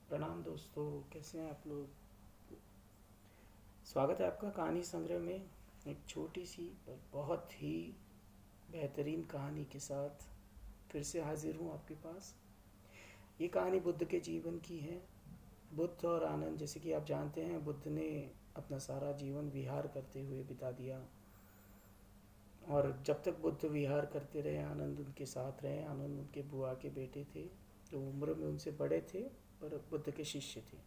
प्रणाम दोस्तों, कैसे हैं आप लोग। स्वागत है आपका कहानी संग्रह में। एक छोटी सी पर बहुत ही बेहतरीन कहानी के साथ फिर से हाजिर हूँ आपके पास। ये कहानी बुद्ध के जीवन की है। बुद्ध और आनंद, जैसे कि आप जानते हैं, बुद्ध ने अपना सारा जीवन विहार करते हुए बिता दिया। और जब तक बुद्ध विहार करते रहे, आनंद उनके साथ रहे। आनंद उनके बुआ के बेटे थे, जो उम्र में उनसे बड़े थे पर बुद्ध के शिष्य थे।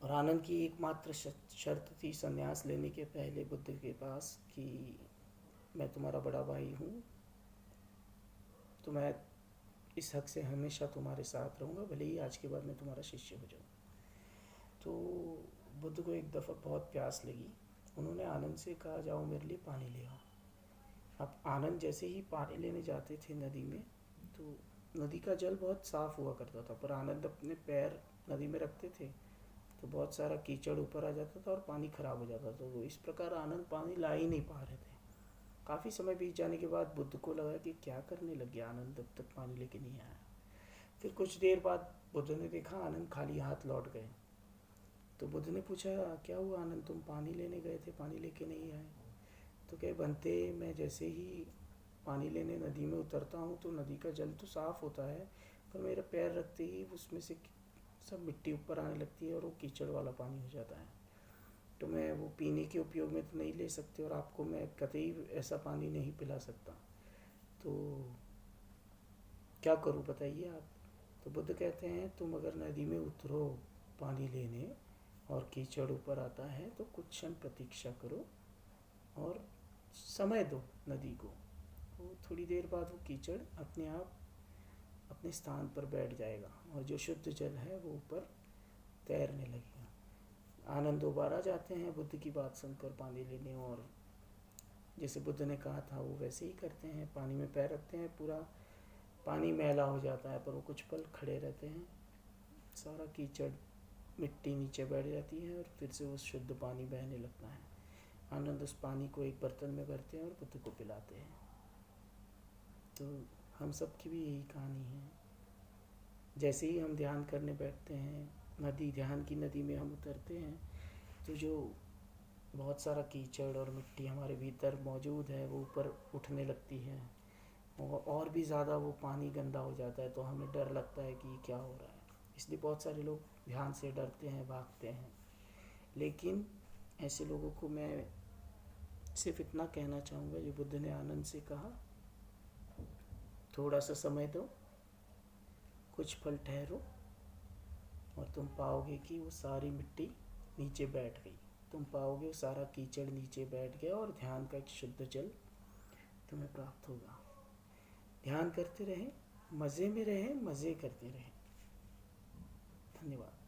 और आनंद की एकमात्र शर्त थी संन्यास लेने के पहले बुद्ध के पास कि मैं तुम्हारा बड़ा भाई हूँ, तो मैं इस हक से हमेशा तुम्हारे साथ रहूँगा, भले ही आज के बाद मैं तुम्हारा शिष्य हो जाऊँ। तो बुद्ध को एक दफ़ा बहुत प्यास लगी। उन्होंने आनंद से कहा, जाओ मेरे लिए पानी ले आओ। अब आनंद जैसे ही पानी लेने जाते थे नदी में, तो नदी का जल बहुत साफ़ हुआ करता था, पर आनंद अपने पैर नदी में रखते थे तो बहुत सारा कीचड़ ऊपर आ जाता था और पानी ख़राब हो जाता था। तो इस प्रकार आनंद पानी ला ही नहीं पा रहे थे। काफ़ी समय बीत जाने के बाद बुद्ध को लगा कि क्या करने लग गया आनंद, अब तक पानी लेके नहीं आया। फिर कुछ देर बाद बुद्ध ने देखा आनंद खाली हाथ लौट गए। तो बुद्ध ने पूछा, क्या हुआ आनंद, तुम पानी लेने गए थे, पानी लेके नहीं आए। तो कहे, बनते मैं जैसे ही पानी लेने नदी में उतरता हूँ तो नदी का जल तो साफ़ होता है, पर मेरा पैर रखते ही उसमें से सब मिट्टी ऊपर आने लगती है और वो कीचड़ वाला पानी हो जाता है। तो मैं वो पीने के उपयोग में तो नहीं ले सकते, और आपको मैं कतई ऐसा पानी नहीं पिला सकता। तो क्या करूँ बताइए आप। तो बुद्ध कहते हैं, तुम अगर नदी में उतरो पानी लेने और कीचड़ ऊपर आता है तो कुछ क्षण प्रतीक्षा करो और समय दो नदी को। वो थोड़ी देर बाद वो कीचड़ अपने आप अपने स्थान पर बैठ जाएगा और जो शुद्ध जल है वो ऊपर तैरने लगेगा। आनंद दोबारा जाते हैं बुद्ध की बात सुनकर पानी लेने, और जैसे बुद्ध ने कहा था वो वैसे ही करते हैं। पानी में पैर रखते हैं, पूरा पानी मैला हो जाता है, पर वो कुछ पल खड़े रहते हैं, सारा कीचड़ मिट्टी नीचे बैठ जाती है और फिर से वो शुद्ध पानी बहने लगता है। आनंद उस पानी को एक बर्तन में भरते हैं और बुद्ध को पिलाते हैं। तो हम सब की भी यही कहानी है। जैसे ही हम ध्यान करने बैठते हैं, ध्यान की नदी में हम उतरते हैं, तो जो बहुत सारा कीचड़ और मिट्टी हमारे भीतर मौजूद है वो ऊपर उठने लगती है, और भी ज़्यादा वो पानी गंदा हो जाता है। तो हमें डर लगता है कि क्या हो रहा है। इसलिए बहुत सारे लोग ध्यान से डरते हैं, भागते हैं। लेकिन ऐसे लोगों को मैं सिर्फ इतना कहना चाहूँगा जो बुद्ध ने आनंद से कहा, थोड़ा सा समय दो, कुछ पल ठहरो, और तुम पाओगे कि वो सारी मिट्टी नीचे बैठ गई। तुम पाओगे वो सारा कीचड़ नीचे बैठ गया और ध्यान का एक शुद्ध जल तुम्हें प्राप्त होगा। ध्यान करते रहें, मज़े में रहें, मज़े करते रहें। धन्यवाद।